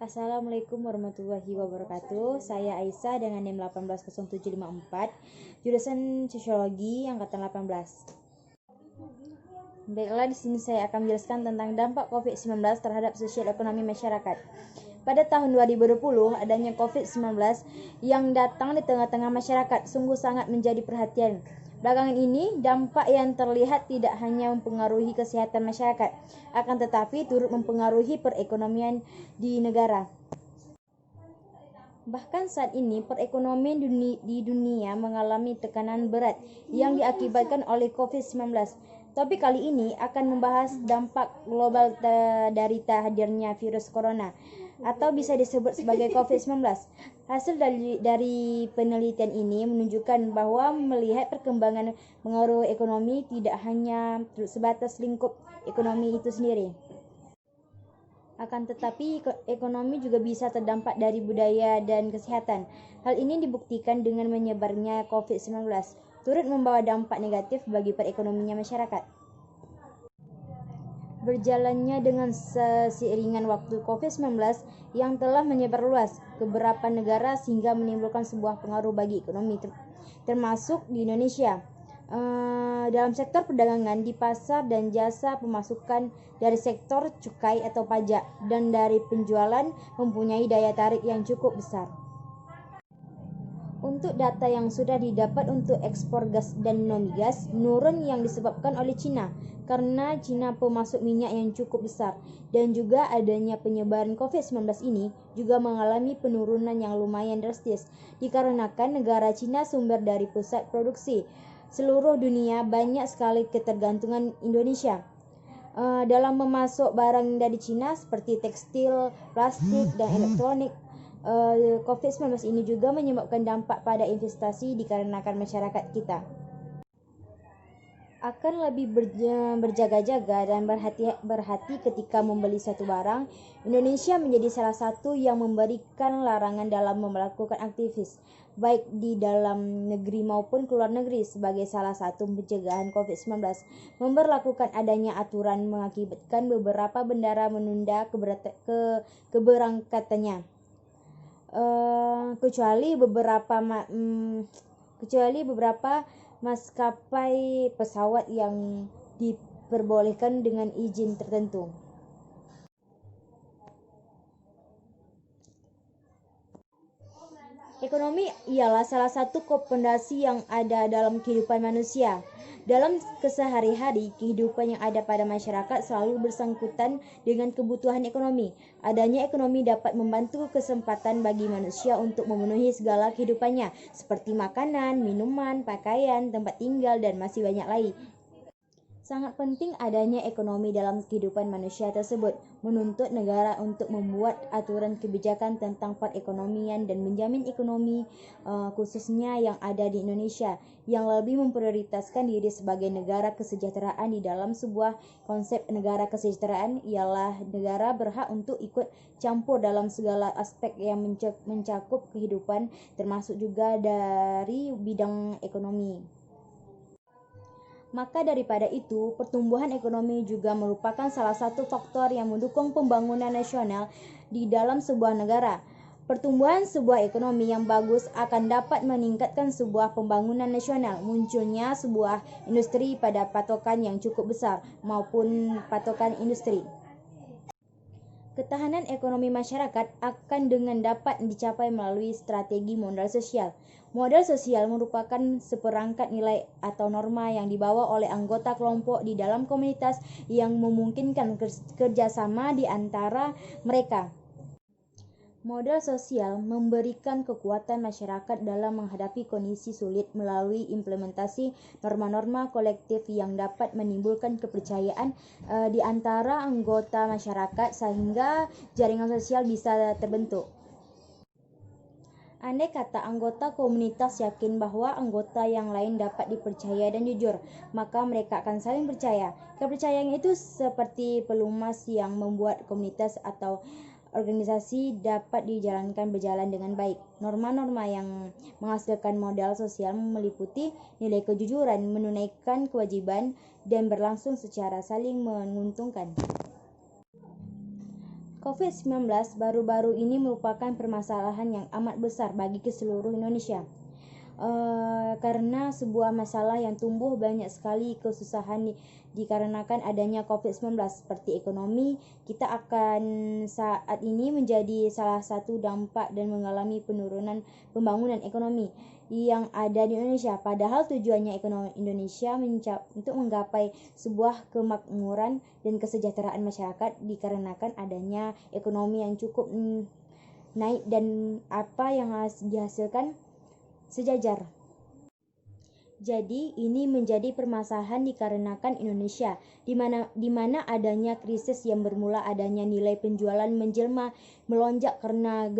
Assalamualaikum warahmatullahi wabarakatuh. Saya Aisyah dengan NIM 180754, jurusan Sosiologi angkatan 18. Baiklah, di sini saya akan menjelaskan tentang dampak COVID-19 terhadap sosial ekonomi masyarakat. Pada tahun 2020, adanya COVID-19 yang datang di tengah-tengah masyarakat sungguh sangat menjadi perhatian. Belakangan ini, dampak yang terlihat tidak hanya mempengaruhi kesehatan masyarakat, akan tetapi turut mempengaruhi perekonomian di negara. Bahkan saat ini, perekonomian di dunia mengalami tekanan berat yang diakibatkan oleh COVID-19. Topik kali ini akan membahas dampak global dari hadirnya virus corona, atau bisa disebut sebagai COVID-19. Hasil dari penelitian ini menunjukkan bahwa melihat perkembangan pengaruh ekonomi tidak hanya sebatas lingkup ekonomi itu sendiri. Akan tetapi ekonomi juga bisa terdampak dari budaya dan kesehatan. Hal ini dibuktikan dengan menyebarnya COVID-19, turut membawa dampak negatif bagi perekonomian masyarakat. Berjalannya dengan seiringan waktu COVID-19 yang telah menyebar luas ke beberapa negara sehingga menimbulkan sebuah pengaruh bagi ekonomi, termasuk di Indonesia. Dalam sektor perdagangan, di pasar dan jasa, pemasukan dari sektor cukai atau pajak dan dari penjualan mempunyai daya tarik yang cukup besar. Untuk data yang sudah didapat untuk ekspor gas dan non-migas, menurun yang disebabkan oleh Cina, karena Cina pemasok minyak yang cukup besar, dan juga adanya penyebaran COVID-19 ini juga mengalami penurunan yang lumayan drastis, dikarenakan negara Cina sumber dari pusat produksi seluruh dunia, banyak sekali ketergantungan Indonesia dalam memasok barang dari Cina seperti tekstil, plastik, dan elektronik. COVID-19 ini juga menyebabkan dampak pada investasi dikarenakan masyarakat kita akan lebih berjaga-jaga dan berhati ketika membeli satu barang. Indonesia menjadi salah satu yang memberikan larangan dalam melakukan aktivitas baik di dalam negeri maupun keluar negeri. Sebagai salah satu pencegahan COVID-19, memberlakukan adanya aturan mengakibatkan beberapa bandara menunda keberangkatannya, kecuali beberapa maskapai pesawat yang diperbolehkan dengan izin tertentu. Ekonomi ialah salah satu fondasi yang ada dalam kehidupan manusia. Dalam kesehari-hari, kehidupan yang ada pada masyarakat selalu bersangkutan dengan kebutuhan ekonomi. Adanya ekonomi dapat membantu kesempatan bagi manusia untuk memenuhi segala kehidupannya, seperti makanan, minuman, pakaian, tempat tinggal, dan masih banyak lain. Sangat penting adanya ekonomi dalam kehidupan manusia tersebut, menuntut negara untuk membuat aturan kebijakan tentang perekonomian dan menjamin ekonomi khususnya yang ada di Indonesia, yang lebih memprioritaskan diri sebagai negara kesejahteraan. Di dalam sebuah konsep negara kesejahteraan ialah negara berhak untuk ikut campur dalam segala aspek yang mencakup kehidupan, termasuk juga dari bidang ekonomi. Maka daripada itu, pertumbuhan ekonomi juga merupakan salah satu faktor yang mendukung pembangunan nasional di dalam sebuah negara. Pertumbuhan sebuah ekonomi yang bagus akan dapat meningkatkan sebuah pembangunan nasional, munculnya sebuah industri pada patokan yang cukup besar maupun patokan industri. Ketahanan ekonomi masyarakat akan dengan dapat dicapai melalui strategi modal sosial. Modal sosial merupakan seperangkat nilai atau norma yang dibawa oleh anggota kelompok di dalam komunitas yang memungkinkan kerjasama di antara mereka. Modal sosial memberikan kekuatan masyarakat dalam menghadapi kondisi sulit melalui implementasi norma-norma kolektif yang dapat menimbulkan kepercayaan di antara anggota masyarakat sehingga jaringan sosial bisa terbentuk. Andai kata anggota komunitas yakin bahwa anggota yang lain dapat dipercaya dan jujur, maka mereka akan saling percaya. Kepercayaan itu seperti pelumas yang membuat komunitas atau organisasi dapat berjalan dengan baik. Norma-norma yang menghasilkan modal sosial meliputi nilai kejujuran, menunaikan kewajiban, dan berlangsung secara saling menguntungkan. COVID-19 baru-baru ini merupakan permasalahan yang amat besar bagi seluruh Indonesia. Karena sebuah masalah yang tumbuh banyak sekali kesusahan dikarenakan adanya COVID-19 seperti ekonomi. Kita akan saat ini menjadi salah satu dampak dan mengalami penurunan pembangunan ekonomi yang ada di Indonesia. Padahal tujuannya ekonomi Indonesia untuk menggapai sebuah kemakmuran dan kesejahteraan masyarakat dikarenakan adanya ekonomi yang cukup naik dan apa yang dihasilkan sejajar. Jadi ini menjadi permasalahan dikarenakan Indonesia di mana adanya krisis yang bermula adanya nilai penjualan menjelma melonjak karena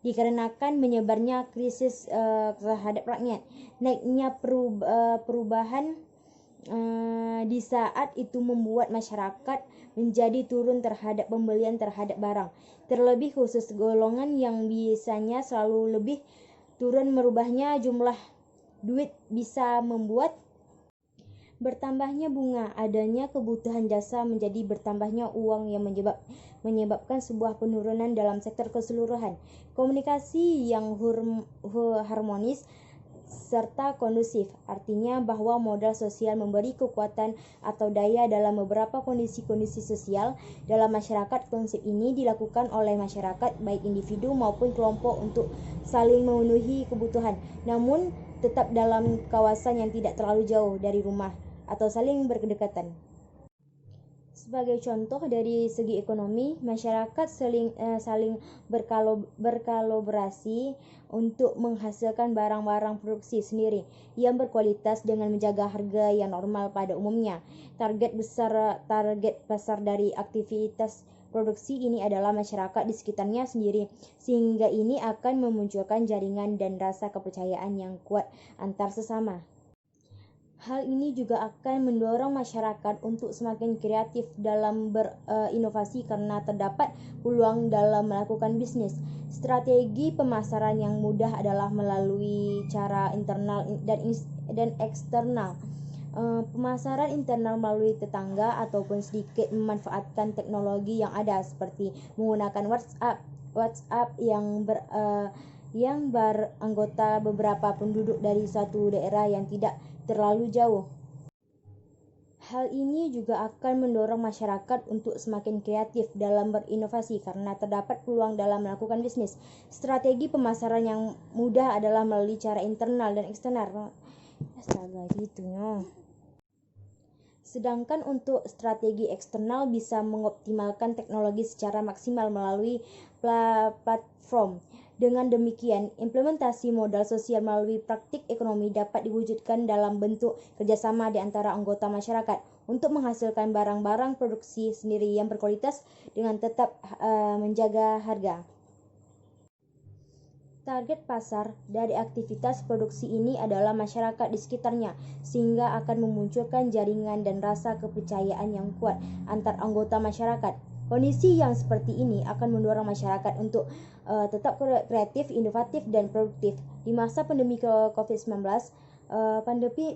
dikarenakan menyebarnya krisis terhadap rakyat. Naiknya perubahan di saat itu membuat masyarakat menjadi turun terhadap pembelian terhadap barang. Terlebih khusus golongan yang biasanya selalu lebih turun merubahnya jumlah duit bisa membuat bertambahnya bunga, adanya kebutuhan jasa menjadi bertambahnya uang yang menyebabkan sebuah penurunan dalam sektor keseluruhan. Komunikasi yang harmonis serta kondusif, artinya bahwa modal sosial memberi kekuatan atau daya dalam beberapa kondisi-kondisi sosial dalam masyarakat. Konsep ini dilakukan oleh masyarakat baik individu maupun kelompok untuk saling memenuhi kebutuhan, namun tetap dalam kawasan yang tidak terlalu jauh dari rumah atau saling berdekatan. Sebagai contoh dari segi ekonomi, masyarakat saling berkolaborasi untuk menghasilkan barang-barang produksi sendiri yang berkualitas dengan menjaga harga yang normal pada umumnya. Target pasar dari aktivitas produksi ini adalah masyarakat di sekitarnya sendiri, sehingga ini akan memunculkan jaringan dan rasa kepercayaan yang kuat antar sesama. Hal ini juga akan mendorong masyarakat untuk semakin kreatif dalam berinovasi karena terdapat peluang dalam melakukan bisnis. Strategi pemasaran yang mudah adalah melalui cara internal dan eksternal. Pemasaran internal melalui tetangga ataupun sedikit memanfaatkan teknologi yang ada seperti menggunakan WhatsApp yang beranggota beberapa penduduk dari satu daerah yang tidak terlalu jauh. Hal ini juga akan mendorong masyarakat untuk semakin kreatif dalam berinovasi karena terdapat peluang dalam melakukan bisnis. Strategi pemasaran yang mudah adalah melalui cara internal dan eksternal. Astaga, gitunya. Sedangkan untuk strategi eksternal bisa mengoptimalkan teknologi secara maksimal melalui platform. Dengan demikian, implementasi modal sosial melalui praktik ekonomi dapat diwujudkan dalam bentuk kerjasama di antara anggota masyarakat untuk menghasilkan barang-barang produksi sendiri yang berkualitas dengan tetap menjaga harga. Target pasar dari aktivitas produksi ini adalah masyarakat di sekitarnya, sehingga akan memunculkan jaringan dan rasa kepercayaan yang kuat antar anggota masyarakat. Kondisi yang seperti ini akan mendorong masyarakat untuk tetap kreatif, inovatif, dan produktif. Di masa pandemi COVID-19,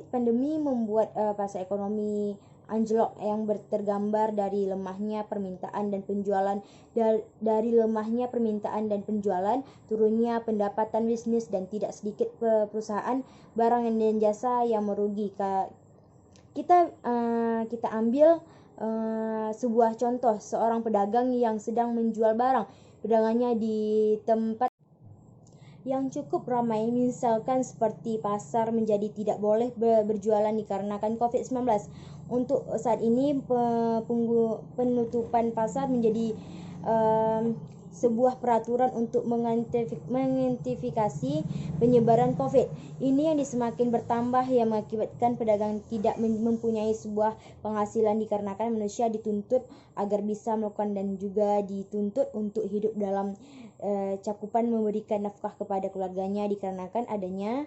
pandemi membuat pasar ekonomi anjlok yang tergambar dari lemahnya permintaan dan penjualan, turunnya pendapatan bisnis, dan tidak sedikit perusahaan barang dan jasa yang merugi. Kita ambil sebuah contoh seorang pedagang yang sedang menjual barang dagangannya di tempat yang cukup ramai, misalkan seperti pasar, menjadi tidak boleh berjualan dikarenakan COVID-19. Untuk saat ini penutupan pasar menjadi sebuah peraturan untuk mengantisipasi penyebaran COVID. Ini yang semakin bertambah yang mengakibatkan pedagang tidak mempunyai sebuah penghasilan dikarenakan manusia dituntut agar bisa melakukan dan juga dituntut untuk hidup dalam cakupan memberikan nafkah kepada keluarganya dikarenakan adanya